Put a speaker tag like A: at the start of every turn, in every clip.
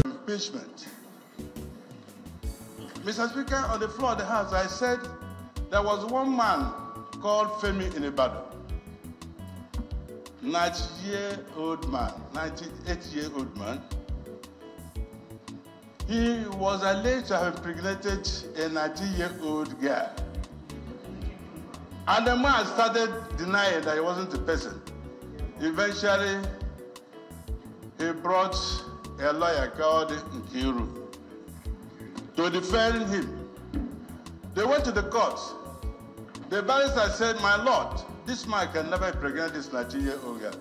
A: Impeachment. Mr. Speaker, on the floor of the House, I said there was one man called Femi in Ibadan, 98-year-old man. He was alleged to have impregnated a 19-year-old girl. And the man started denying that he wasn't the person. Eventually, he brought a lawyer called Nkiru to defend him. They went to the court. The barrister said, "My lord, this man can never impregnate this 19-year-old girl."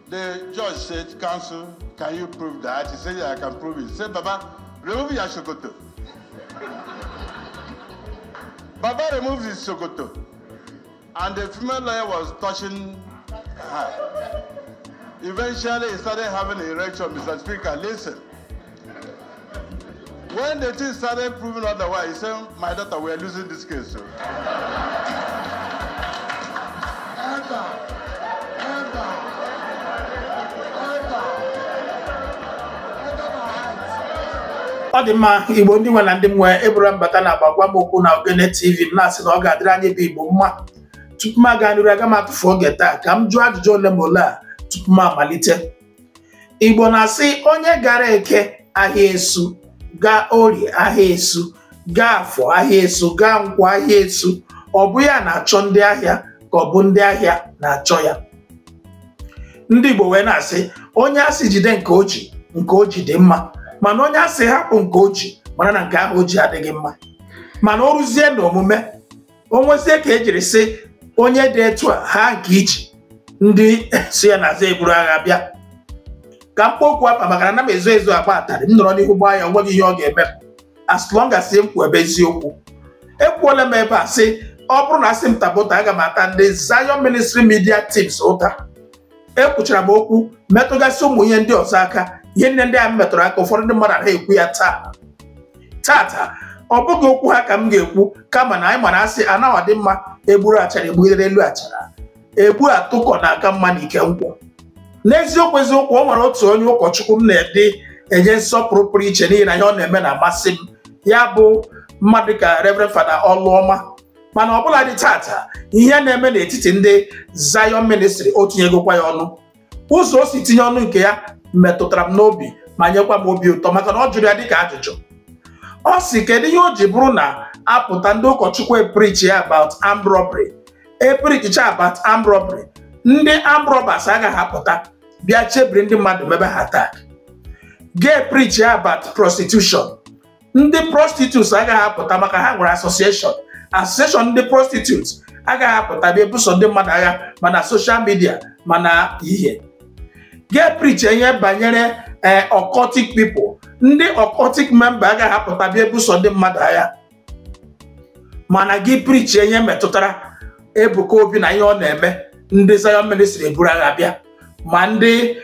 A: The judge said, "Counsel, can you prove that?" He said, "Yeah, I can prove it." He said, "Baba, remove your shokoto." Baba removed his shokoto, and the female lawyer was touching her. Eventually, he started having an erection. Mr. Speaker, listen. When the thing started proving otherwise, he said, "My daughter, we are losing this case." So.
B: Ọ dị mma Igbo ndị nwe na ndị nwe eburu mbata na agbagwa m okwu na Ogene TV m na-asị na ọ ga-adịrị anyị bụ Igbo mma. Tupu m aga n'iru aga m atụfu oge taa ka m jụọ ajụjụ ole ma ole a tupu m amalite. Igbo na-asị onye gara Eke ahịa esu, gaa Orie ahịa esu, gaa Afọ ahịa esu, gaa Nkwọ ahịa esu, ọ bụ ya na-achọ ndị ahịa ka ọ bụ ndị ahịa na-achọ ya. Ndị Igbo wee na-asị onye asị jide nke o ji dị mma, mana onye asị hapụ nke o ji mana na nke ahụ o ji adịghị mma. Mana o ruzie n'omume o nwezie ka ejiri sị onye dị etu a ha nke iji ndị si ya na-aza eburu agha bịa. Ka mkpa okwu apa maka na m ezo agba atarị m nọrọ n'ihu gbaa ya onweghị ihe ọ ga-eme as long as m kwuo ebe eziokwu. Ekwuola m ebe a sị ọ bụrụ na asị m tabụta aga m ata ndị Zion Ministry Media Teams ụta. Ekwuchara m okwu metụgasị ụmụ ihe ndị ọzọ aka, ihe ndị a metụrụ aka ụfọdụ ndị mmadụ ha ekwu ya tata ọ bụghị okwu ha ka m ga-ekwu kama na anyị mara asị anaghị dị mma egburu achara egbugidere elu achara, egbu atụkọ na aka mma na ike nkwụ. N'eziokwu eziokwu o nwere otu onye ụkọchukwu m na-ede enye nsọpụrụ pụrụ iche n'ihi na ihe ọ na-eme na-amasị m, ya bụ mmadụ ka Reverend Fada Ọlụọma. Mana ọbụla dị tata ihe na-eme n'etiti ndị Zion Ministry o tinyegokwa ya ọnụ. Ụzọ o si tinye ọnụ nke ya metụtara m n'obi ma nyekwa m obi ụtọ maka na ọ jụrụ ya dịka ajụjụ. Ọ sị kedu ihe o ji bụrụ na apụta ndị ụkọchukwu eprichi about armed robbery, eprichicha about armed robbery, ndị armed robbers agaghị apụta bịa chebiri ndị mmadụ mebe ha attack. Ga-eprichi about prostitution, ndị prostitutes agaghị apụta maka ha nwere association ndị prostitutes agaghị apụta bịa ebuso ndị mmadụ agha mana social media mana ihe. Ga-eprichi ihe banyere occultic people, ndị occultic member agaghị apụta bịa ebuso ndị mmadụ agha mana gị prichi ihe metụtara Ebuka Obi na ihe ọ na-eme ndị Zion Ministry eburu agha bịa, ma ndị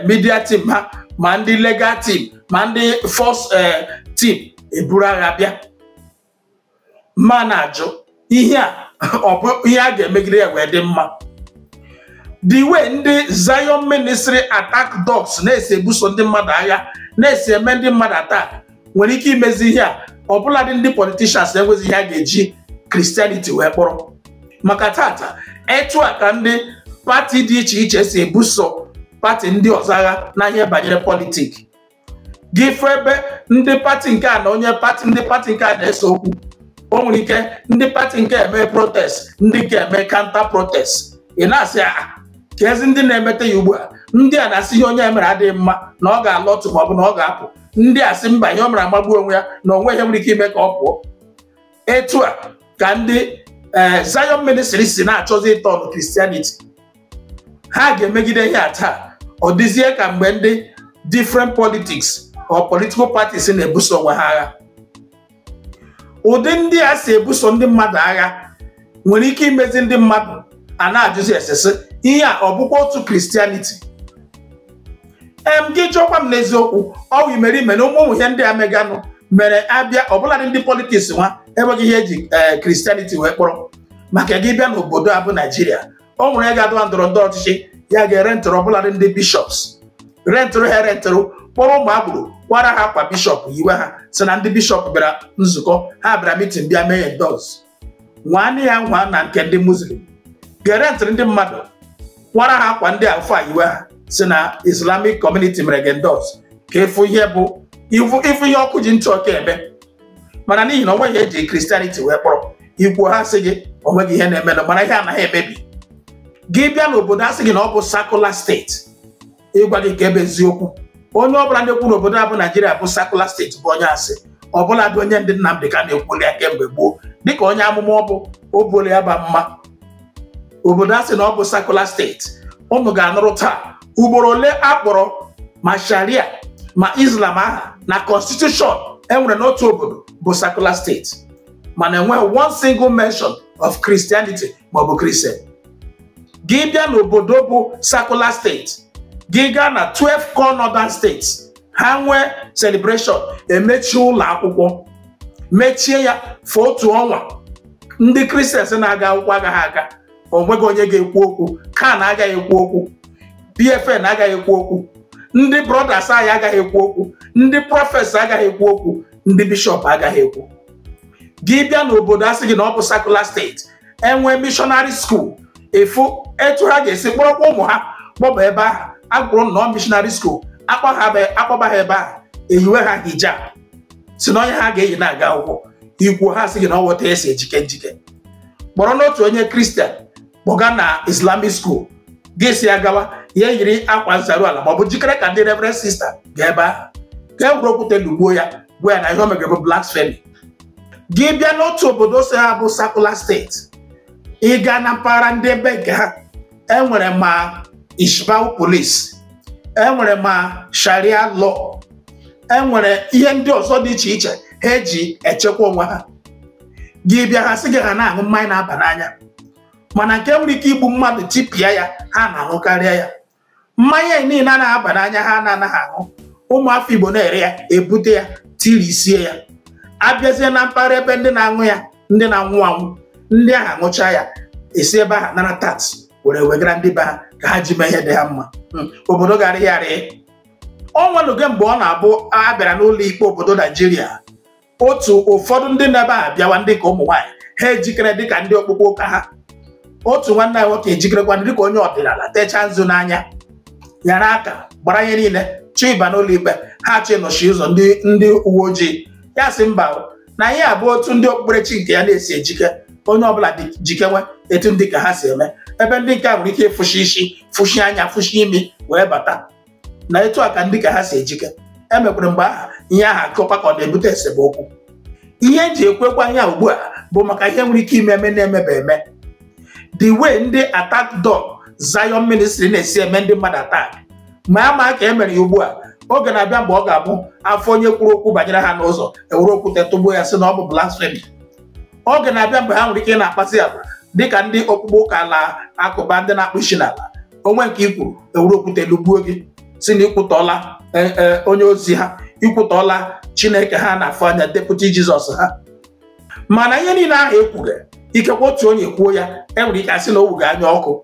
B: media team ha, ma ndị legal team, ma ndị force team eburu agha bịa. Ma na-ajụ ihe a ọ bụ ihe a ga-emegide ya wee dị mma. The way ndị Zion Ministry attack dogs na-esi ebuso ndị mmadụ agha, na-esi eme ndị mmadụ attack nwere ike imezi ihe a ọbụladị ndị politicians na-enwezi ihe a ga-eji Christianity wee kpọrọ. Maka tata etu a ka ndị pati dị iche iche si ebuso pati ndị ọzọ agha na ihe banyere politik. Gị fụ ebe ndị pati nke a na ndị pati nke a na-ese okwu, o nwere ike ndị pati nke eme protest, ndị nke eme counter protest. Ị na-asị ka ezi ndị na-emete ya ugbu a, ndị a na-asị ihe onye mere adịghị mma na ọ ga-alọtụ ma ọ bụ na ọ ga-apụ, ndị a sị mba ihe o mere amagbu onwe ya na onwe ihe nwere ike ime ka ọ pụọ. Etu a ka ndị Zion Ministry si na-achọzi ịtọnụ Christianity. Ha ga-emegide ihe a taa ọ dịzie ka mgbe ndị different politics or political parties na-ebuso onwe ha agha. Ụdị ndị a si ebuso ndị mmadụ agha nwere ike imezi ndị mmadụ a na-ajụzi esese ihe a ọ bụkwa otu Christianity. Gị jụọkwa m n'eziokwu ọ imerime na ụmụ ihe ndị a meganụ mere abịa ọbụla ndị politiks nwa enweghị ihe eji Christianity wee kpọrọ. Maka gị bịa n'obodo a bụ Nigeria, o nwere ga-adọwa ndọrọndọrọ ọchịchị ya ga-erentụrụ ọbụla ndị bishops, rentụrụ ha erentụrụ, kpọrọ ụmụ agbụrụ kwara ha akwa bishọp yiwe ha so na ndị bishọp bịara nzukọ, ha bịara mitin bịa mee endọs. Nwanne ya nwa na nke ndị Muslim ga-erentụrụ ndị mmadụ kwara ha akwa ndị afọ a yiwe ha si na Islamic community mere endọs ka ịfụ ihe bụ ịfụ ihe ọkụ ji ntụ ọka eme. Mana n'ihi na onweghị eji Christianity wee kpọrọ, ikwu ha sị gị onweghị ihe na-emenụ, mana ihe anaghị emebi. Gị bịa n'obodo a sị gị na ọ bụ secular steeti, ịgwa gị ka ebe eziokwu. Onye ọbụla na-ekwu n'obodo a bụ Naijiria bụ secular steeti bụ onye asị. Ọbụla dị onye ndị Nnamdị ka na-ekwuli ya kemgbe gboo dịka onye amụma ọ bụ obole ya ba mma. Obodo a sị na ọ bụ secular steeti, ụnụ ga-anụrụ taa ugboro ole akpọrọ ma Sharia ma Islam aha na constitution enwere n'otu obodo bụ secular steeti, mana enweghị one single mention of Christianity maọbụ Christian. Gị bịa n'obodo bụ secular steeti, gị gaa na 12 core northern states, ha nwee celebration emechie ụlọ akwụkwọ, mechie ya for otu ọnwa. Ndị Christians na-aga akwụkwọ agaghị aga, onweghị onye ga-ekwu okwu, kan agaghị ekwu okwu, PFN agaghị ekwu okwu, ndị brothers anyị agaghị ekwu okwu, ndị prophets agaghị ekwu okwu, ndị bishọp agaghị ekwu. Gị bịa n'obodo asị gị na ọ bụ secular steeti, enwe missionary school, efu etu ha ga-esi kpọrọkwa ụmụ ha kpọba ebe ahụ. Agụrụ nọ missionary school akpọba ha ebe ahụ, eyiwe ha hijab si na onye ha ga-eyi na-aga akwụkwọ. Ikwu ha sị gị na ọ weta esi ejike njike. Kpọrọ n'otu onye Christian kpọga na Islamic school, ga-esi agawa ya yiri akwa nzaru ala maọbụ jikere ka ndị reverend sister ga-ebe ahụ ka egwuru okwute lugbuo ya, gwa ya na ihe o megere bụ blasphemy. Gị bịa n'otu obodo si ha bụ secular steeti, ị gaa na mpaghara ndị ebe nke ha enwere ma Ishbal police, enwere ma Sharia law, enwere ihe ndị ọzọ dị iche iche ha eji echekwa onwe ha. Gị bịa ha sị gị ha na-aṅụ mmanya na-aba n'anya, mana nke nwere ike igbu mmadụ tipịa ya ha na-aṅụkarịa ya. Mmanya niile a na-aba n'anya ha na-anaghị aṅụ, ụmụafọ Igbo na-ere ya, ebute ya, tirisie ya. Abịazie na mpaghara ebe ndị na-aṅụ ya, ndị na-anwụ anwụ, ndị ahụ aṅụcha ya, esi ebe ahụ nara tax were wegara ndị be ha ka ha ji mee ihe dị ha mma. Obodo garịgharị. Ọ nwenugo mgbe ọ na-abụ a bịara n'ụlọ ikpe obodo Naijiria, ụfọdụ ndị na-ebe a bịawa ndị ka ụmụ nwaanyị ha ejikere dịka ndị okpukpe ụka ha. Otu nwanne anyị nwoke ejikerekwa dịka onye ọdịnala, techaa nzu n'anya, yara aka gbara ihe niile chọọ ịba n'ụlọ ikpe, ha chọọ ịnọchi ụzọ ndị uwe ojii. Ya sị mba na ihe abụ otu ndị okpukperechi nke ya na-esi ejike, onye ọbụla jikewe etu ndị ka ha si eme. Ebe ndị nke a nwere ike ịfụshi isi, fụshi anya, fụshi imi wee bata na etu a ka ndị ka ha si ejike. Emekwere mgbe aha ihe ahụ akọkwa ka ọ na-ebute esemokwu. Ihe eji ekwekwa ihe ugbu a bụ maka ihe nwere ike ime na-emebe eme. The way ndị attack dog Zion ministry na-esi eme ndị mmadụ attack, ma ama ka emere ya ugbu a, oge na-abịa mgbe ọ ga-abụ afọ onye kwuru okwu banyere ha n'ụzọ ewere okwute tụgbuo ya sị na ọ bụ blasphemy. Oge na-abịa mgbe ha nwere ike na-akpasị agwa dịka ndị okpukpe ụka ala akụba ndị na-akpụ isi n'ala, onwe nke ikwuru ewere okwute lugbuo gị si na ikwutọla onye ozi ha, ikwutọla Chineke ha na-afọ anya, deputi Jizọs ha. Mana ihe niile ahụ ekwughị, ikekwe otu onye kwuo ya enwere ike asị na o wuga anya ọkụ,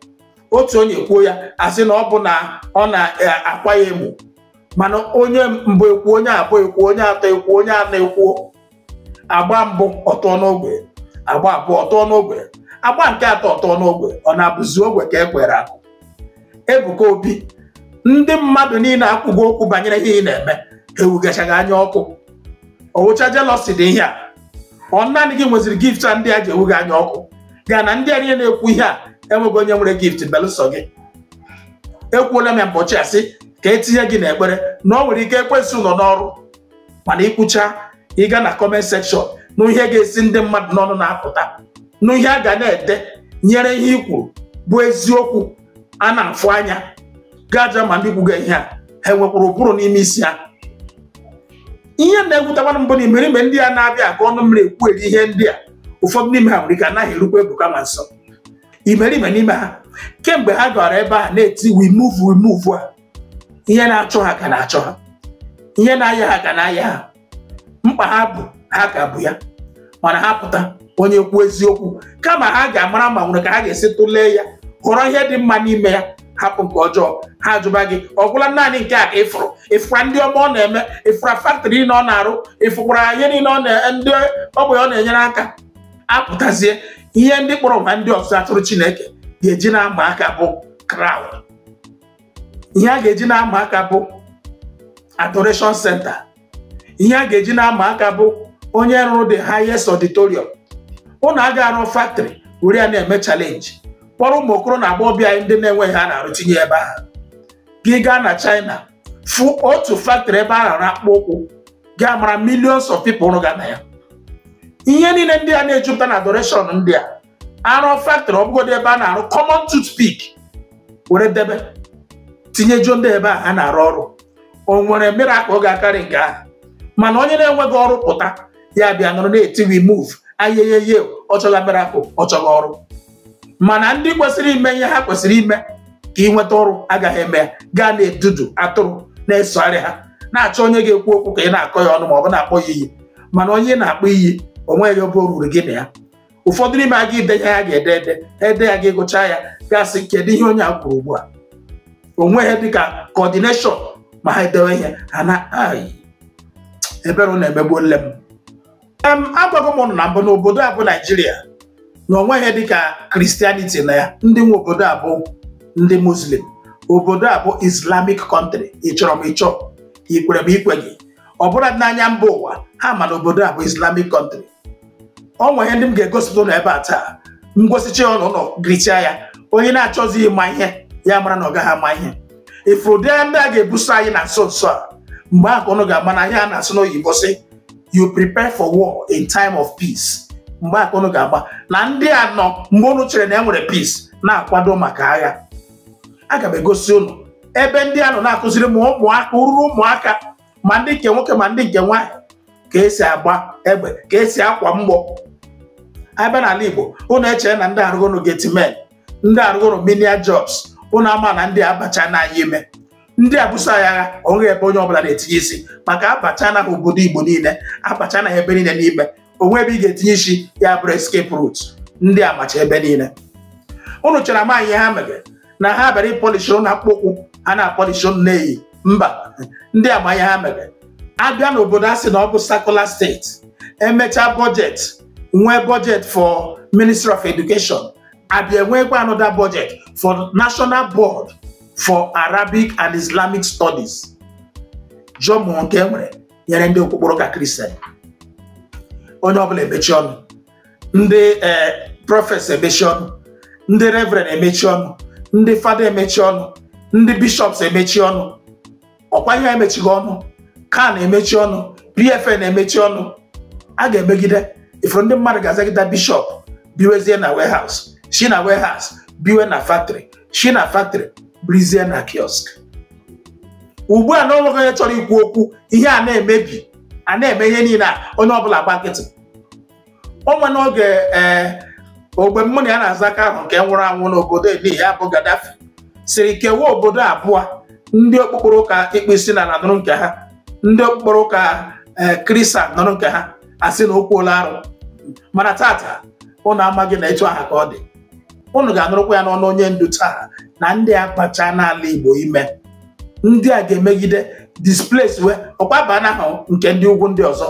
B: otu onye kwuo ya asị na ọ bụ na ọ na-akwa ya emu. Mana onye mbụ ekwu, onye abụọ ekwu, onye atọ ekwu, onye anọ ekwu. Agba mbụ ọtọ n'ogwe, agba abụọ ọtọ n'ogwe, agba nke atọ ọtọ n'ogwe. Ọ na-abụzi ogwe ka ekwere akụ. Ebuka Obi, ndị mmadụ niile akwụgo okwu banyere ihe ị na-eme ewugachaghị anya ọkụ. Ọwụcha jealousy dị ihe a. Ọ naanị gị nweziri gift a ndị a ji ewuga anya ọkụ, gaa na ndị a niile na-ekwu ihe a enweghị onye nwere gift belụsọ gị. Ekwuola m ya mbọchị asị ka etinye gị n'ekpere na ọ nwere ike ekwesị ụlọ n'ọrụ, mana ikwucha ịga na comment section na ihe ga-esi ndị mmadụ n'ọnụ na-apụta, na ihe a ga na-ede nyere ihe ikwu bụ eziokwu a na-afụ anya, gaja ma ndị kwuga ihe a ha enwekwara ụbụrụ n'ime isi ha. Ihe na-egwutakwana mbụ na imerime ndị a na-abịa aga ọnụ mmiri ekwu eri ihe ndị a, ụfọdụ n'ime ha nwere ike anaghị erukwa Ebuka ma nso. Imerime n'ime ha kemgbe ha gara ebe a na-eti we move a, ihe na-achọ ha ka na-achọ ha, ihe na-aya ha ka na-aya ha. mkpa ha bụ ha ka bụ ya mana ha pụta onye kwu eziokwu kama ha ga-amara ma nwere ka ha ga-esi tụlee ya họrọ ihe dị mma n'ime ya hapụ nke ọjọọ ha ajụba gị ọ gwụla naanị nke a ka ịfụra ndị ọma ọ na-eme ịfụra factory niile ọ na-arụ ịfụkwara ihe niile ndị ogbe ọ na-enyere aka apụtazie ihe ndị kpọrọ ma ndị ọzọ atụrụ Chineke ga-eji na-ama aka bụ crowd. Ihe a ga-eji na-ama aka bụ adoration center. Ihe a ga-eji na-ama aka bụ onye rụrụ the highest auditorium. Ụnụ aga arụ factory were ya na-eme challenge kpọrọ ụmụ okoro na agbọghọbịa ndị na-enweghị ha na-arụ tinye ebe ahụ. Gị gaa na China fụ otu factory ebe a na-arụ akpụ ụkwụ gaa mara millions of people ga na ya. Ihe niile ndị a na-ejupụta na adoration ndị a arụ factory ọ bụgodị ebe a na-arụ common toothpick were debe tinyejuo ndị ebe a na-arụ ọrụ o nwere miracle ga-akarị nke ahụ mana onye na-enweghị ọrụ pụta ya bịa nọrọ na-eti we move ayeyeye ọ chọga miracle ọ chọga ọrụ mana ndị kwesịrị ime ihe ha kwesịrị ime ka ị nweta ọrụ agaghị eme ya gaa na-edudu atụrụ na-esogharị ha na-achọ onye ga-ekwu okwu ka ị na-akọ ya ọnụ ma ọ bụ na-akpọ ya iyi mana onye na-akpọ iyi onweghị ebe o ruru gị na ya. Ụfọdụ n'ime aga ide ya ga-ede ede ya ga-egụcha ya gasị kedu ihe onye a kwuru ugbu a onweghị dịka coordination ma ha edewe ihe ha na ebere na-emegbu nle m agwago m ụnụ na mbụ n'obodo a bụ Naijiria na onweghị dịka Christianity na ya ndị nwe obodo a bụ ndị Muslim obodo a bụ Islamic country ịchọrọ m ịchọ ikwere m ikwe gị ọ bụla n'anya mba ụwa ha ma na obodo a bụ Islamic country. Ọ nwere ndị m ga-egosipụta n'ebe a taa ngosicha ọnụ ụlọ gricha ya onye na-achọzi ịma ihe ya mara na ọ gaghị ama ihe ifuru ndị a ga-ebuso anyị na nso nso a mgbe ahụ ụnụ ga-ama na ihe a na-asụ n'oyibo sị you prepare for war in time of peace. Mgbe ahụ ụnụ ga-agba na ndị a nọ mgbe ụnụ chere na e nwere peace na-akwado maka agha. Aga m egosi ụnụ ebe ndị a nọ na-akụziri ma ụmụaka ururu ụmụaka ma ndị nke nwoke ma ndị nke nwaanyị ka esi agba egbe ka esi akwa mgbọ. Ebe n'ala Igbo ụnụ echere na ndị arụgụnụ getimen ndị arụgụnụ minia jobs ụnụ ama na ndị abacha na-anyị ime ndị abuso anyị agha onwe ebe onye ọbụla na-etinye isi maka abacha na obodo Igbo niile abacha na ebe niile n'ime onwe ebe ị ga-etinye isi ya bụrụ escape route ndị amacha ebe niile. Ụnụ chere ama ihe ha mere na ha bịara ịpolish ụnụ akpụkpọ ụkwụ ha na-apolish ụnụ na-eyi mba ndị ama ihe ha mere abịa n'obodo a sị na ọ bụ secular steeti emechaa budget nwee budget for Ministry of Education abịa enwekwa another budget for National Board for Arabic and Islamic Studies. Jọmụ nke enwere nyere ndị okpukporo ka Christian onye ọbụla emechi ọnụ ndị prọfes emechi ọnụ ndị reverend emechi ọnụ ndị fada emechi ọnụ ndị bishops emechi ọnụ ọkwa ihe emechighị ọnụ kan emechi ọnụ PFN emechi ọnụ. A ga-emegide ifuru ndị mmadụ ga-azagide bishop biwezie na warehouse shi na warehouse biwe na factory shi na factory brizie na kiosk. Ugbu a na onweghị onye chọrọ ikwu okwu ihe a na-emebi a na-eme ihe niile a onye ọbụla gba nkịtị. Onwe n'oge ogbe mmụ na ya na-aza aka ahụ nke nwụrụ anwụ n'obodo eli ya bụ Gaddafi siri kewa obodo abụọ ndị okpukporo ụka ịkpụ isi na nọrọ nke ha ndị okpukporo ụka Kristian nọrọ nke ha asị na okwu ụlọ arụ mana tata ụnụ amaghị na etu aha ka ọ dị. Ụnụ ga-anụrụkwa ya n'ọnụ onye ndu taa na ndị akpacha n'ala Igbo ime ndị a ga-emegide displace we ọkwa na ahụ nke ndị ugwu ndị ọzọ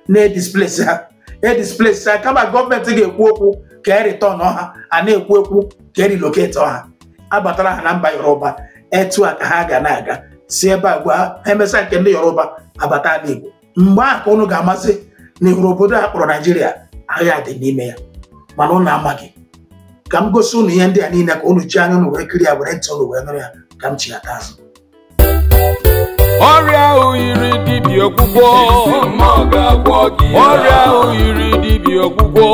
B: na-edisplace ha edisplace ha kama gọọmenti ga-ekwu okwu ka return ọha a na-ekwu okwu ka relocate ọha abatara ha na mba Yoruba etu a ka ha ga na-aga si ebe a gwa emesa nke ndị Yoruba abata ala Igbo. Mgbe ahụ ka ụnụ ga-amasị na ihuru obodo a kpọrọ Naijiria agha dị n'ime ya mana ụnụ amaghị. Ka m gosi ụnụ ihe ndị a niile ka ụnụ ji anya ụnụ wee kiri ya were ntị ụnụ wee nụrụ ya ka m chighata azụ.
C: Ọrịa ahụ yiri dibịa ọgwụgwọ ọrịa ahụ yiri dibịa ọgwụgwọ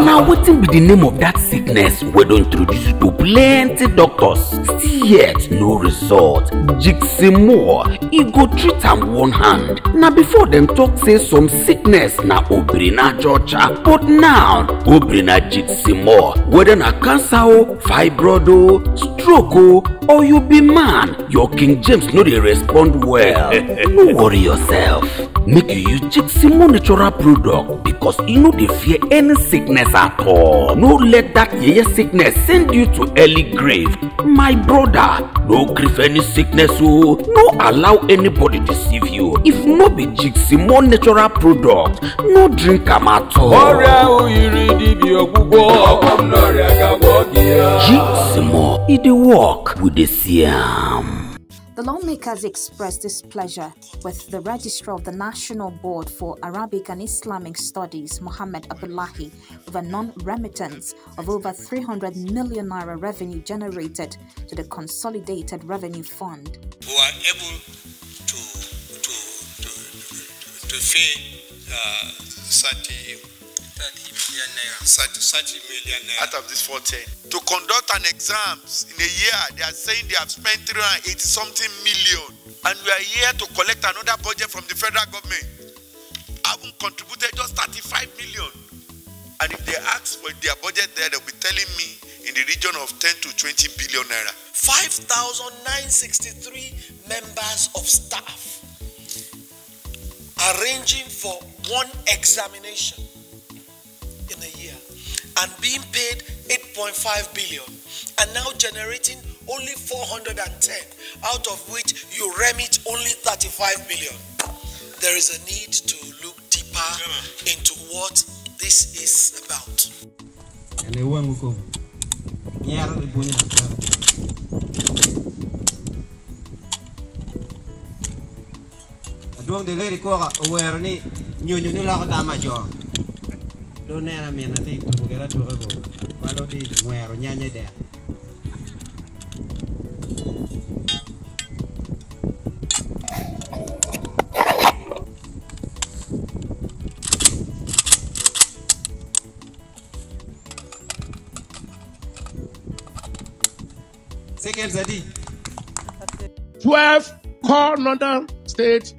D: Now wetin be the name of that sickness we don introduce you to plenty doctors still yet no result. Jiximore e go treat am one hand. Na before dem talk say some sickness na obrina jocha but now obrina Jiximore whether na cancer o fibroid o stroke o or you be man your King James no dey respond well. No worry yourself. Make you use Jiximo natural product because you no dey fear any sickness at all. No let that yeye sickness send you to early grave. My brother, no grief any sickness o. No allow anybody deceive you. If no be Jiximo natural product, no drink am at all. Jiximo, e dey work with the Siam.
E: The lawmakers expressed displeasure with the Registrar of the National Board for Arabic and Islamic Studies, Mohammed Abdullahi, with a non-remittance of over 300 million naira revenue generated to the Consolidated Revenue Fund.
F: Who are able to pay 30 million naira out of this 410. To conduct an exams in a year, they are saying they have spent 380 something million. And we are here to collect another budget from the federal government. I haven't contributed just 35 million. And if they ask for their budget there, they'll be telling me in the region of 10 to 20 billion naira. 5,963 members of staff arranging for one examination in a year and being paid 8.5 billion and now generating only 410, out of which you remit only 35 million. There is a need to look deeper into what this is about.
G: Doang de lady ko aware ni nyo la ko dama jo do nera mi na ti ko gera to ko malo di nwero nyanya de second zadi
H: 12 core northern states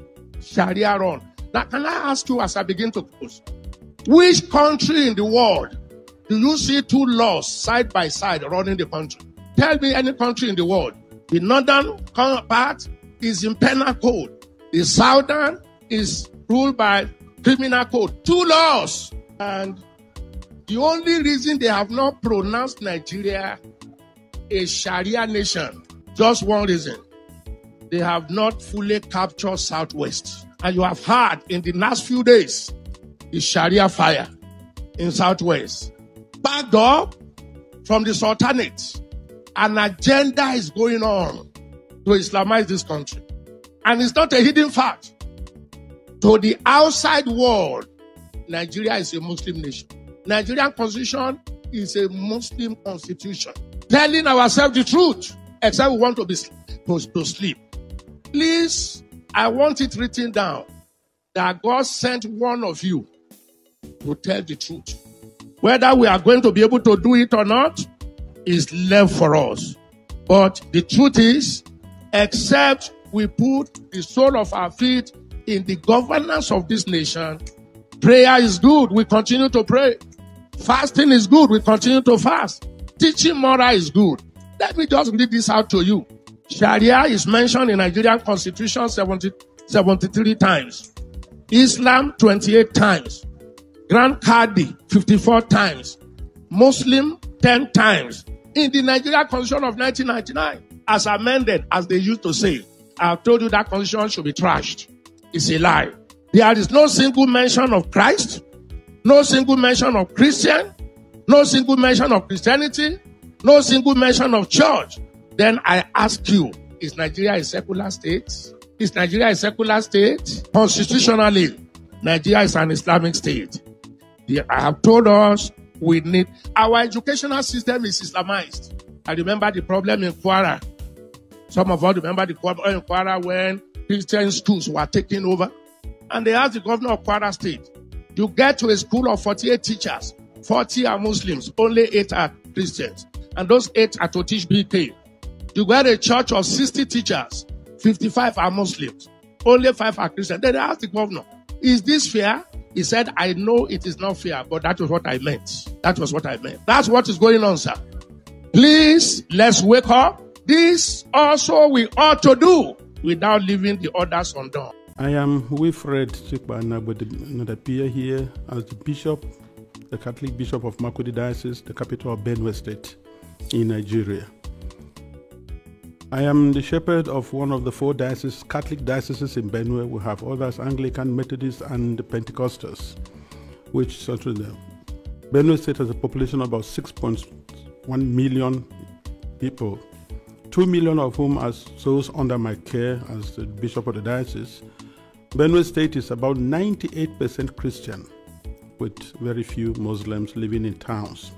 H: Sharia run. Now, can I ask you as I begin to close, which country in the world do you see two laws side by side running the country? Tell me any country in the world. The northern part is in penal code. The southern is ruled by criminal code. Two laws. And the only reason they have not pronounced Nigeria a Sharia nation, just one reason. They have not fully captured Southwest. And you have heard in the last few days, the Sharia fire in Southwest. Backed up from the Sultanate, an agenda is going on to Islamize this country. And it's not a hidden fact. To the outside world, Nigeria is a Muslim nation. Nigerian constitution is a Muslim constitution. Telling ourselves the truth, except we want to sleep. Please, I want it written down that God sent one of you to tell the truth. Whether we are going to be able to do it or not is left for us. But the truth is, except we put the sole of our feet in the governance of this nation, prayer is good, we continue to pray. Fasting is good, we continue to fast. Teaching moral is good. Let me just read this out to you. Sharia is mentioned in Nigerian Constitution 73 times. Islam 28 times. Grand Qadi 54 times. Muslim 10 times. In the Nigerian Constitution of 1999, as amended, as they used to say, I have told you that constitution should be trashed. It's a lie. There is no single mention of Christ, no single mention of Christian, no single mention of Christianity, no single mention of church. Then I ask you, is Nigeria a secular state? Is Nigeria a secular state? Constitutionally, Nigeria is an Islamic state. I have told us we need, our educational system is Islamized. I remember the problem in Kwara. Some of us remember the problem in Kwara when Christian schools were taken over. And they asked the governor of Kwara State, you get to a school of 48 teachers, 40 are Muslims, only 8 are Christians. And those 8 are to teach BK. You got a church of 60 teachers, 55 are Muslims, only 5 are Christians. Then they asked the governor, is this fair? He said, I know it is not fair, but that was what I meant. That was what I meant. That's what is going on, sir. Please, let's wake up. This also we ought to do without leaving the others undone.
I: I am Wilfred Chikbana, but not appear here as the bishop, the Catholic Bishop of Makurdi Diocese, the capital of Benue State in Nigeria. I am the shepherd of one of the 4 dioceses, Catholic dioceses in Benue. We have others, Anglican, Methodist, and Pentecostals, which sort of them. Benue State has a population of about 6.1 million people, 2 million of whom are those under my care as the bishop of the diocese. Benue State is about 98% Christian, with very few Muslims living in towns.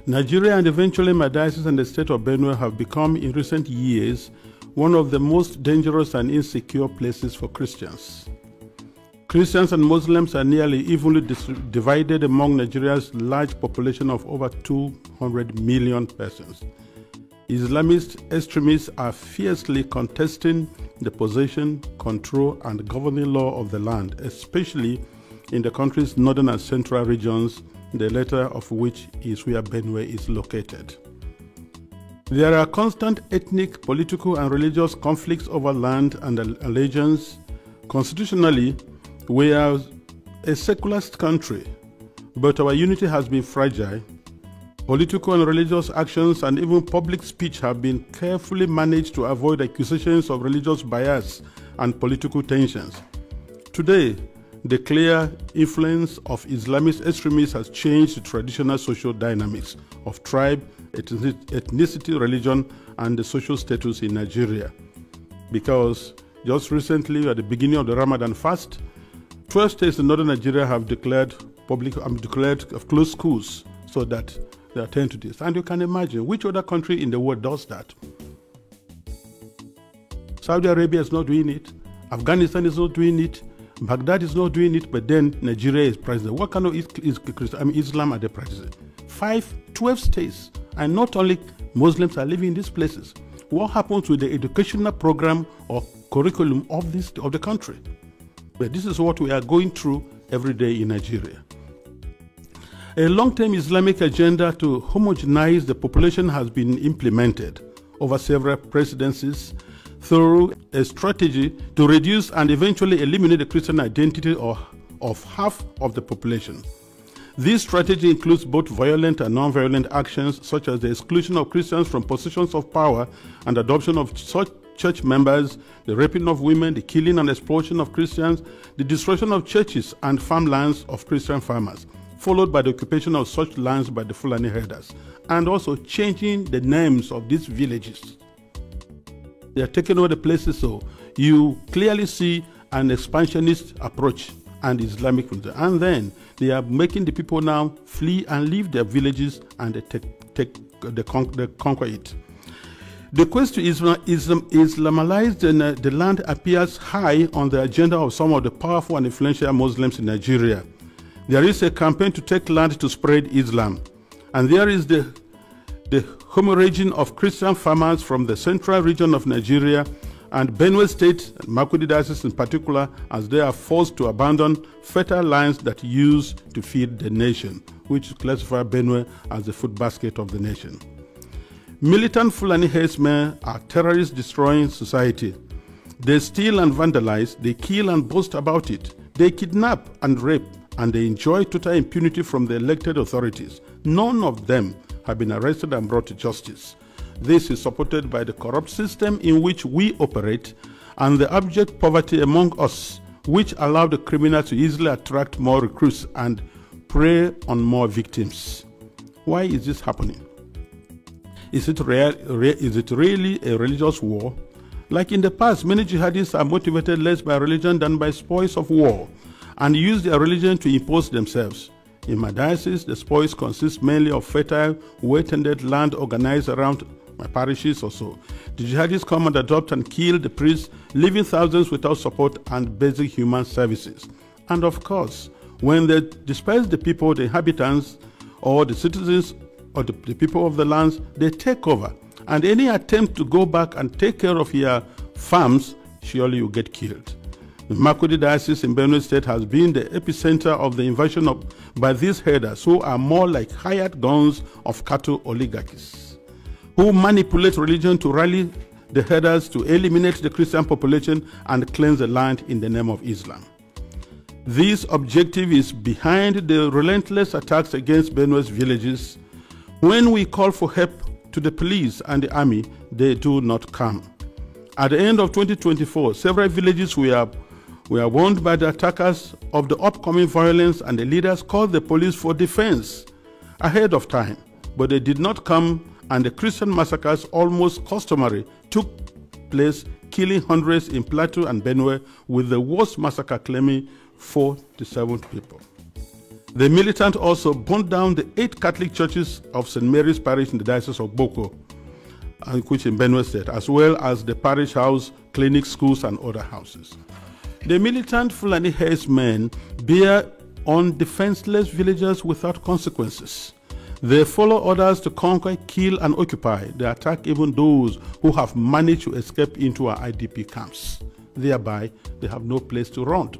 I: Nigeria and eventually my diocese and the state of Benue have become in recent years one of the most dangerous and insecure places for Christians. Christians and Muslims are nearly evenly divided among Nigeria's large population of over 200 million persons. Islamist extremists are fiercely contesting the possession, control, and governing law of the land, especially in the country's northern and central regions, the latter of which is where Benue is located. There are constant ethnic, political, and religious conflicts over land and allegiance. Constitutionally, we are a secularist country, but our unity has been fragile. Political and religious actions and even public speech have been carefully managed to avoid accusations of religious bias and political tensions. Today, the clear influence of Islamist extremists has changed the traditional social dynamics of tribe, ethnicity, religion, and the social status in Nigeria. Because just recently, at the beginning of the Ramadan fast, 12 states in northern Nigeria have declared closed schools so that they attend to this. And you can imagine which other country in the world does that. Saudi Arabia is not doing it. Afghanistan is not doing it. Baghdad is not doing it, but then Nigeria is practicing. What kind of Islam are they practicing? 12 states, and not only Muslims are living in these places. What happens with the educational program or curriculum of the country? But this is what we are going through every day in Nigeria. A long-term Islamic agenda to homogenize the population has been implemented over several presidencies through a strategy to reduce and eventually eliminate the Christian identity of half of the population. This strategy includes both violent and non-violent actions, such as the exclusion of Christians from positions of power and adoption of such church members, the raping of women, the killing and exploitation of Christians, the destruction of churches and farmlands of Christian farmers, followed by the occupation of such lands by the Fulani herders, and also changing the names of these villages. They are taking over the places, so you clearly see an expansionist approach and Islamic religion. And then they are making the people now flee and leave their villages, and they conquer it. The quest to Islamalize the land appears high on the agenda of some of the powerful and influential Muslims in Nigeria. There is a campaign to take land to spread Islam, and there is the hemorrhaging of Christian farmers from the central region of Nigeria and Benue State, and Makurdi Diocese in particular, as they are forced to abandon fertile lands that used to feed the nation, which classify Benue as the food basket of the nation. Militant Fulani herdsmen are terrorists destroying society. They steal and vandalize, they kill and boast about it. They kidnap and rape, and they enjoy total impunity from the elected authorities. None of them have been arrested and brought to justice. This is supported by the corrupt system in which we operate and the abject poverty among us, which allow the criminals to easily attract more recruits and prey on more victims. Why is this happening? Is it really a religious war? Like in the past, many jihadists are motivated less by religion than by spoils of war and use their religion to impose themselves. In my diocese, the spoils consist mainly of fertile, well-tended land organized around my parishes or so. The jihadists come and adopt and kill the priests, leaving thousands without support and basic human services. And of course, when they disperse the people, the inhabitants, or the citizens, or the people of the lands, they take over. And any attempt to go back and take care of your farms, surely you get killed. The Makurdi Diocese in Benue State has been the epicenter of the invasion by these herders, who are more like hired guns of cattle oligarchies. who manipulate religion to rally the herders to eliminate the Christian population and cleanse the land in the name of Islam. This objective is behind the relentless attacks against Benue's villages. When we call for help to the police and the army, they do not come. At the end of 2024, several villages were warned by the attackers of the upcoming violence, and the leaders called the police for defense ahead of time, but they did not come, and the Christian massacres, almost customary, took place, killing hundreds in Plateau and Benue, with the worst massacre claiming 47 people. The militant also burned down the 8 Catholic churches of St. Mary's Parish in the Diocese of Boko, which in Benue State, as well as the parish house, clinics, schools, and other houses. The militant Fulani herdsmen bear on defenseless villagers without consequences. They follow orders to conquer, kill, and occupy. They attack even those who have managed to escape into our IDP camps. Thereby, they have no place to run to.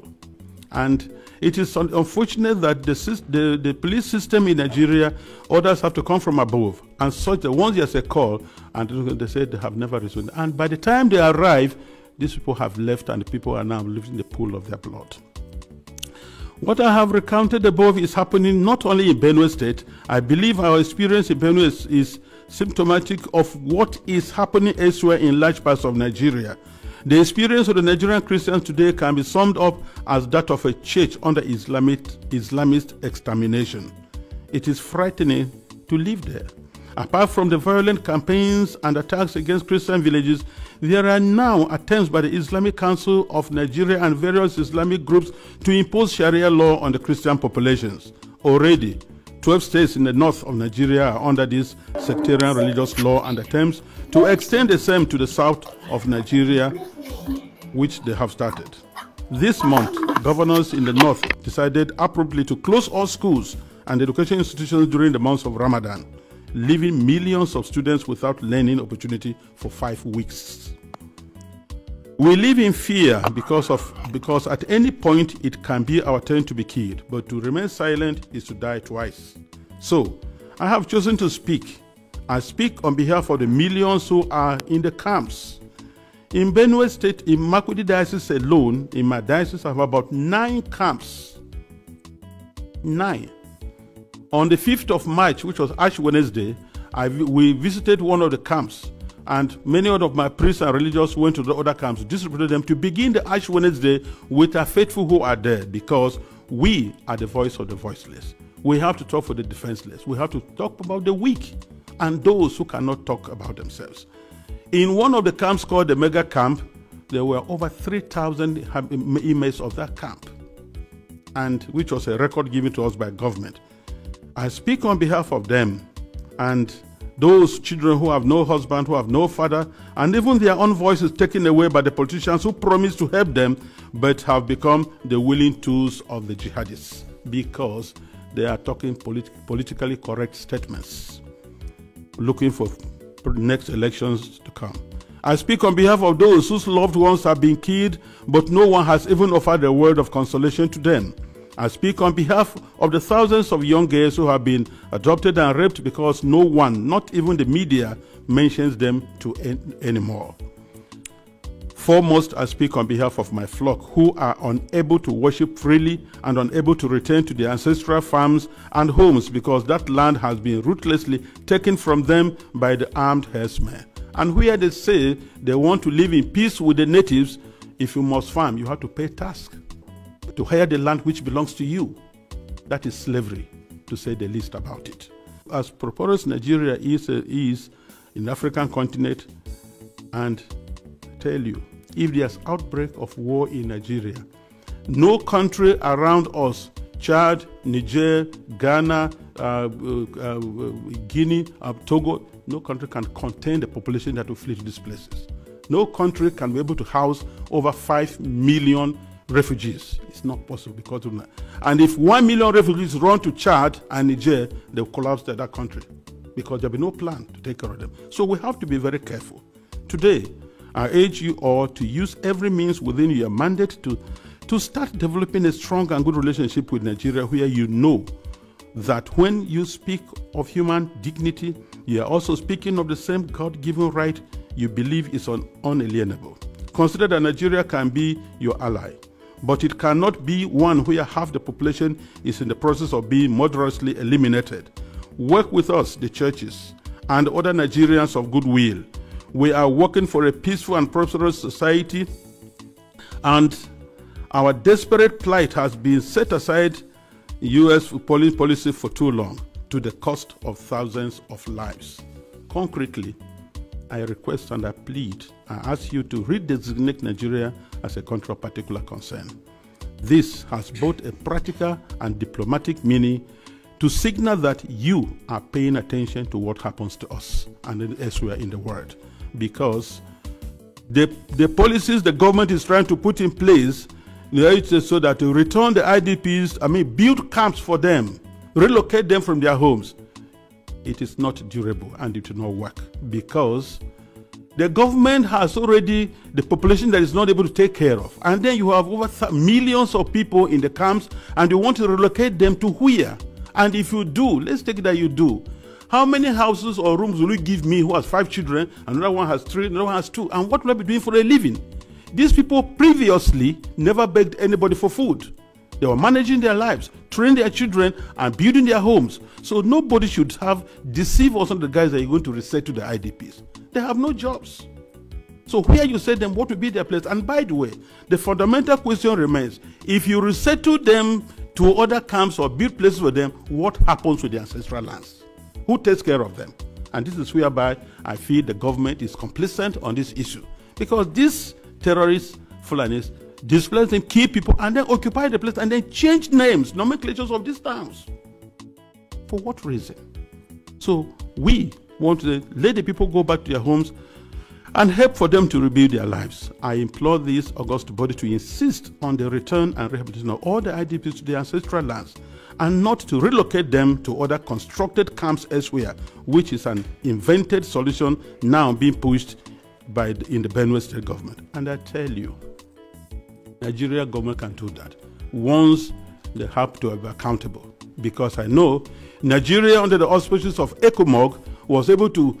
I: And it is unfortunate that the police system in Nigeria, orders have to come from above. And such that once there's a call, and they say they have never risen. And by the time they arrive, these people have left, and the people are now living in the pool of their blood. What I have recounted above is happening not only in Benue State. I believe our experience in Benue is symptomatic of what is happening elsewhere in large parts of Nigeria. The experience of the Nigerian Christians today can be summed up as that of a church under Islamist extermination. It is frightening to live there. Apart from the violent campaigns and attacks against Christian villages, there are now attempts by the Islamic Council of Nigeria and various Islamic groups to impose Sharia law on the Christian populations. Already, 12 states in the north of Nigeria are under this sectarian religious law, and attempts to extend the same to the south of Nigeria, which they have started. This month, governors in the north decided appropriately to close all schools and education institutions during the months of Ramadan, leaving millions of students without learning opportunity for 5 weeks. We live in fear because at any point it can be our turn to be killed, but to remain silent is to die twice. So, I have chosen to speak. I speak on behalf of the millions who are in the camps. In Benue State, in Makurdi Diocese alone, in my diocese, I have about 9 camps. 9. On the 5th of March, which was Ash Wednesday, we visited one of the camps, and many of my priests and religious went to the other camps, distributed them to begin the Ash Wednesday with our faithful who are there, because we are the voice of the voiceless. We have to talk for the defenseless. We have to talk about the weak and those who cannot talk about themselves. In one of the camps called the Mega Camp, there were over 3,000 inmates of that camp, and which was a record given to us by government. I speak on behalf of them and those children who have no husband, who have no father, and even their own voices taken away by the politicians who promised to help them but have become the willing tools of the jihadists because they are talking politically correct statements, looking for next elections to come. I speak on behalf of those whose loved ones have been killed, but no one has even offered a word of consolation to them. I speak on behalf of the thousands of young girls who have been adopted and raped because no one, not even the media, mentions them anymore. Foremost, I speak on behalf of my flock who are unable to worship freely and unable to return to their ancestral farms and homes because that land has been ruthlessly taken from them by the armed herdsmen. And where they say they want to live in peace with the natives, if you must farm, you have to pay tax to hire the land which belongs to you. That is slavery, to say the least about it. As prosperous Nigeria is in the African continent, and I tell you, if there's outbreak of war in Nigeria, no country around us, Chad, Niger, Ghana, Guinea, Togo, no country can contain the population that will flee to these places. No country can be able to house over 5 million refugees. It's not possible because of that. And if 1 million refugees run to Chad and Niger, they'll collapse that country because there'll be no plan to take care of them. So we have to be very careful. Today, I urge you all to use every means within your mandate to start developing a strong and good relationship with Nigeria, where you know that when you speak of human dignity, You are also speaking of the same God-given right you believe is unalienable. Consider that Nigeria can be your ally, but it cannot be one where half the population is in the process of being murderously eliminated. Work with us, the churches, and other Nigerians of goodwill. We are working for a peaceful and prosperous society, and our desperate plight has been set aside U.S. policy for too long, to the cost of thousands of lives. Concretely, I request and I plead, I ask you to redesignate Nigeria as a country of particular concern. This has both a practical and diplomatic meaning to signal that you are paying attention to what happens to us and elsewhere in the world, because the policies the government is trying to put in place, so that to return the IDPs, build camps for them, relocate them from their homes, it is not durable and it will not work, because the government has already the population that is not able to take care of, and then you have over millions of people in the camps, and you want to relocate them to where? And if you do, let's take it that you do, how many houses or rooms will you give me who has 5 children, another one has 3, another one has 2, and what will I be doing for a living? These people previously never begged anybody for food. They were managing their lives, training their children, and building their homes. So nobody should have deceived us on the guys that you're going to resettle the IDPs. They have no jobs. So where you set them, what will be their place? And by the way, the fundamental question remains, if you resettle them to other camps or build places for them, what happens with the ancestral lands? Who takes care of them? And this is whereby I feel the government is complicit on this issue, because these terrorists, Fulanis, displace them, kill people, and then occupy the place, and then change names, nomenclatures of these towns. For what reason? So we want to let the people go back to their homes and help for them to rebuild their lives. I implore this august body to insist on the return and rehabilitation of all the IDPs to their ancestral lands, and not to relocate them to other constructed camps elsewhere, which is an invented solution now being pushed in the Benue State government. And I tell you, Nigeria government can do that once they have to be accountable, because I know Nigeria, under the auspices of ECOMOG, was able to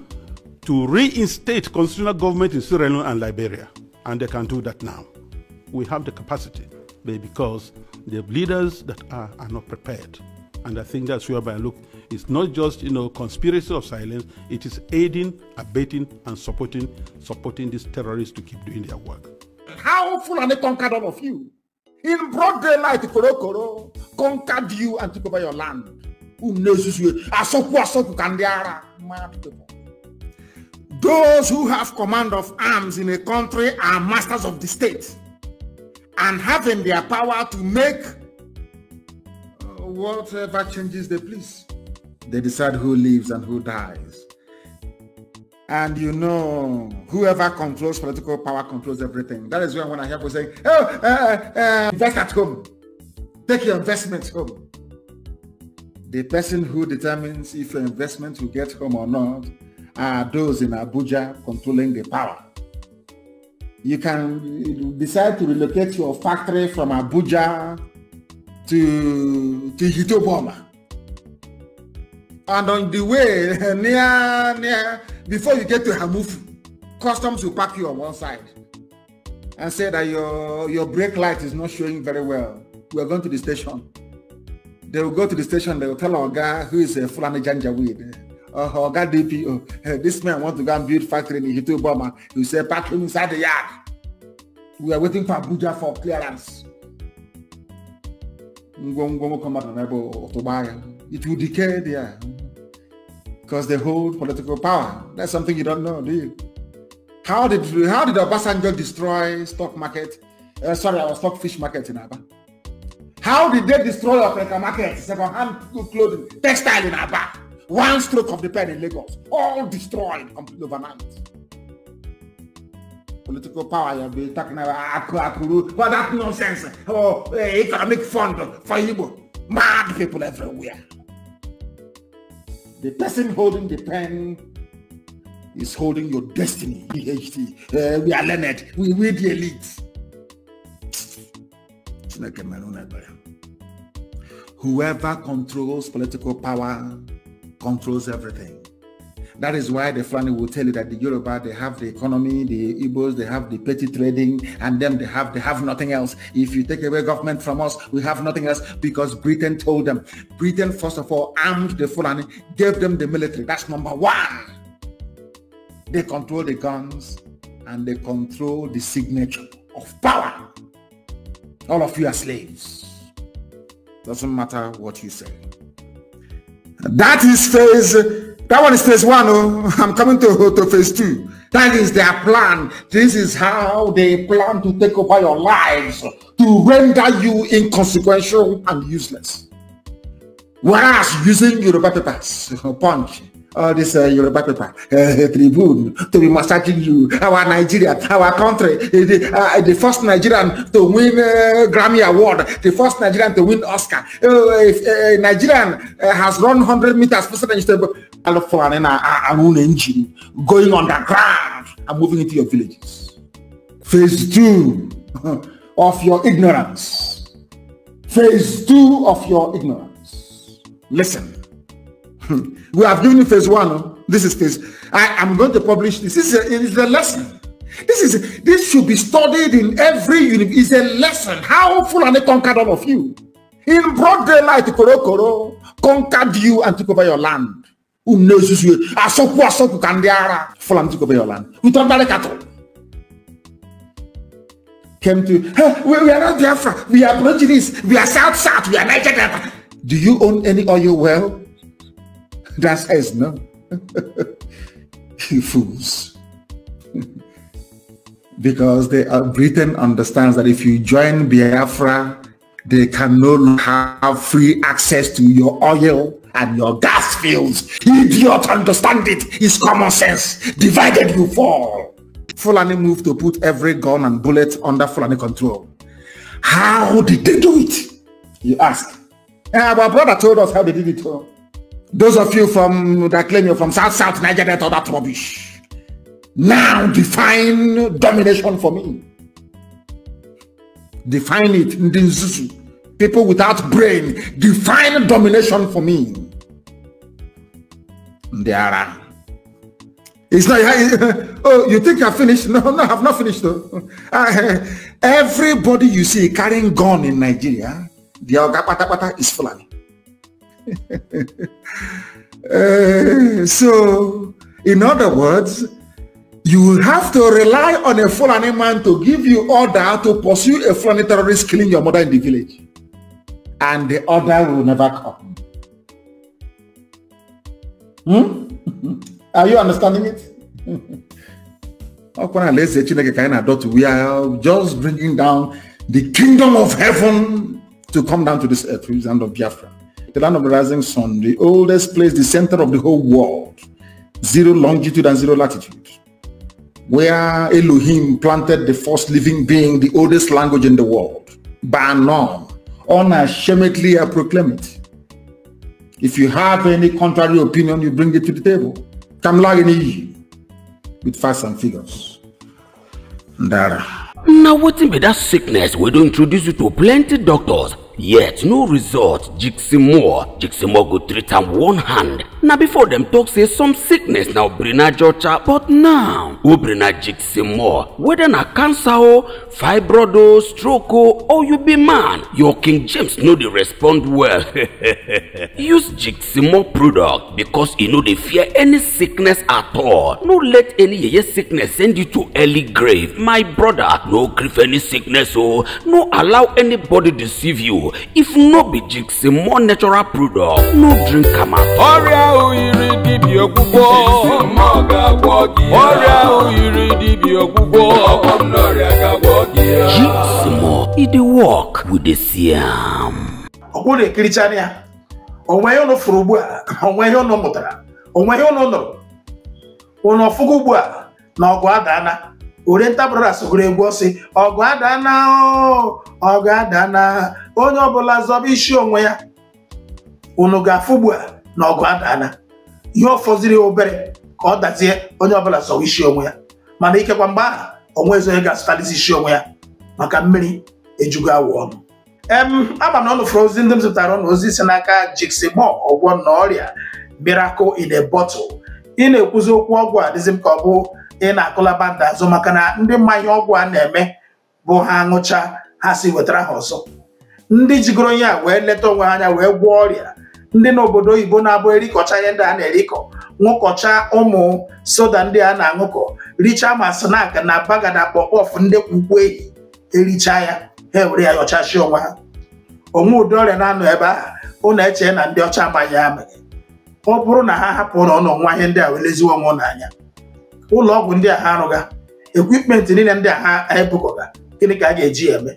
I: reinstate constitutional government in Sierra Leone and Liberia, and they can do that now. We have the capacity, but because the leaders that are not prepared. And I think that's whereby, look, it's not just, conspiracy of silence, it is aiding, abetting, and supporting these terrorists to keep doing their work.
J: How Fulani conquered all of you? In broad daylight, Koro conquered you and took over your land. Who knows you? Mad people. Those who have command of arms in a country are masters of the state, and having their power to make whatever changes they please. They decide who lives and who dies. And whoever controls political power controls everything. That is when I hear people saying, invest at home. Take your investments home. The person who determines if your investment will get home or not are those in Abuja controlling the power. You can decide to relocate your factory from Abuja to Hitoboma. And on the way, near before you get to Hamufu, customs will park you on one side and say that your brake light is not showing very well. We are going to the station. They will go to the station, they will tell our guy who is a Fulani Janjaweed, or guy DPO, this man wants to go and build factory in Hitoboma. He will say, park him inside the yard. We are waiting for Abuja for clearance. It will decay there because they hold political power. That's something you don't know, do you? How did Obasanjo destroy stock market? Our stockfish market in Aba. How did they destroy Africa market? Second-hand clothing, textile in Aba. One stroke of the pen in Lagos, all destroyed completely overnight. Political power, you'll be talking about Akuru, but that nonsense. Economic fund for Igbo. Mad people everywhere. The person holding the pen is holding your destiny. PhD. We are learned. We the elite. Whoever controls political power controls everything. That is why the Fulani will tell you that the Yoruba, they have the economy, the Igbos, they have the petty trading, and them they have nothing else. If you take away government from us, we have nothing else, because Britain told them. Britain, first of all, armed the Fulani, gave them the military. That's number one. They control the guns and they control the signature of power. All of you are slaves. Doesn't matter what you say. That is that one is phase 1. Oh. I'm coming to phase 2. That is their plan. This is how they plan to take over your lives, to render you inconsequential and useless. Whereas using Yoruba papers, punch, all this Yoruba paper, tribune, to be massaging you, our Nigeria, our country, the first Nigerian to win Grammy Award, the first Nigerian to win Oscar. If a Nigerian has run 100 meters faster than you, an engine going underground and moving into your villages. Phase 2 of your ignorance. Phase 2 of your ignorance. Listen. We have given you phase 1. This is phase. I am going to publish this. This is a lesson. This should be studied in every university. It's a lesson. How Fulani conquered all of you. In broad daylight, Koro conquered you and took over your land. Who knows you? Asoku Kandiara. Fulani took over your land. We don't buy cattle. Came to, we are not Biafra. We are Portuguese. We are South. We are Nigeria. Do you own any oil well? That's as no. You fools. Because Britain understands that if you join Biafra, they can no longer have free access to your oil and your gas fields. Idiot, understand it. It's common sense. Divided you fall. Fulani moved to put every gun and bullet under Fulani control. How did they do it? You ask. Our brother told us how they did it. Those of you that claim you're from South Nigeria, all that rubbish. Now define domination for me. Define it. Ndinzuzu. People without brain, define domination for me. Ndiara. It's not. Oh, you think I've finished? No, I have not finished though. Everybody you see carrying gun in Nigeria, the Oga Patapata is Fulani. So, in other words, you will have to rely on a Fulani man to give you order to pursue a Fulani terrorist killing your mother in the village. And the order will never come. Are you understanding it? We are just bringing down the kingdom of heaven to come down to this earth, which is the land of Biafra. The land of the rising sun, the oldest place, the center of the whole world, 0 longitude and 0 latitude, where Elohim planted the first living being, the oldest language in the world. By none, unashamedly I proclaim it. If you have any contrary opinion, you bring it to the table. Come with facts and figures.
D: Now what be that sickness we don't introduce you to plenty doctors, yet no result. Jiximo go treat am one hand. Now before them talk say some sickness now brina Georgia, but now who brina Jiximo? Whether na cancer fibroid stroke or you be man, your King James know they respond well. Use Jiximo product because you know they fear any sickness at all. No let any sickness send you to early grave. My brother, no grief any sickness no allow anybody deceive you. If no be Jiximo natural product, no drink come out. Jiximo, it dey work with the Siam.
B: Ogwole kirichania. Onwe no furubu a, onwe no mutara. Onwe no. Ono fugubu a na ogu adana. Oriental brothers gure egwu si ogu adana ogu adana. Onye ọbụla zọba isi onwe ya. Unu ga-afụgbu a na ogu adana. Ihe ọfọziri obere ka ọ dazie onye ọbụla zọba isi onwe ya. Mana ikekwa mgbe ahụ onwe ezo ga asụtalisi isi onwe ya maka mmiri ejugo awụ ọnụ. Ama na ọnụ frozi ndị m zụtara ọnụ ozi si n'aka Jiximo ọgwọ na ọrịa miracle in a bottle. ị na-ekwuzi okwu ọgwụ a dịzị m ka ọ bụ ị na-akụlaba ndị azụ maka na ndị mmanya ọgwụ a na-eme bụ ha ṅụcha ha si wetara ha ọzọ. Ndị jigoro ya wee leta onwe ha anya wee gwọọ ọrịa, ndị n'obodo oyibo na-abụ erikọcha ihe ndị a na-erikọ, ṅụkọcha ụmụ soda ndị a na-aṅụkọ, richa ma snack na bagada kpọkpọf ndị kwukwu ehi, ericha ya ha ewere ya yọchachi onwe ha. Onwe ụdị ọrịa na-anọ ebe ahụ ụnụ eche na ndị ọcha amaghị ya amaghị. Ọ bụrụ na ha hapụrụ ọnụ nwa ihe ndị a weleziwe onwe n'anya, ụlọ ọgwụ ndị a ha arụga, ekwipment niile ndị a ha ebukọga, gịnị ka a ga-eji eme?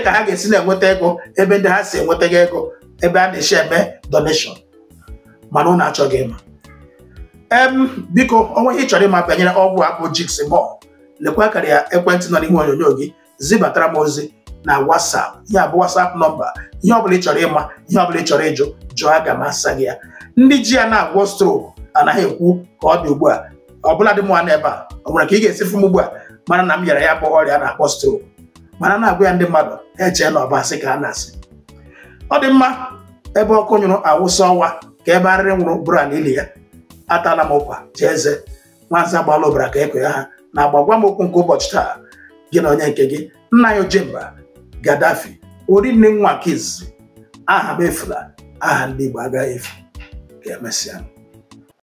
B: Ka ha ga-esi na-enweta ego ebe ndị ha si enwetaghị ego ebe a na-esi eme donation? Mana ụnụ achọghị ịma. Biko onwe ihe ị chọrọ ịma banyere ọgwụ a bụ Jiximol, lekwa akara ya ekwentị nọ n'ime onyonyo gị, zibatara m ozi na WhatsApp. Ya bụ WhatsApp nọmba. Ihe ọbụla ị chọrọ ịma, ihe ọbụla ị chọrọ ịjụ, jụọ, aga m asa gị ya. Ndị ji ya na-agwọ stroke anaghị ekwu ka ọ dị ugbu a. Ọbụla dị mụnwa n'ebe a, ọ nwere ka ị ga-esi fụ m ugbu a mana na m yara ya bụ ọrịa a na-akpọ stroke, mana na-agwa ya ndị mmadụ ha echee na ọba asị ka a na-asị. Ọ dị mma, ebe ọkụ nyụrụ awụsa ọwa ka ebe arịrị nwụrụ bụrụ ala ili ya. Atala m ụkwa Chieze Nwanze Agbala Ụbara ka eko ya ha na agbagwa m okwu nke ụbọchị taa. Gị na onye nke gị, Nna ya Ojemba Gaddafi, Orinne nwa Kiz. Aha m efula, aha ndị Igbo agaghị efu. Ka emesịa.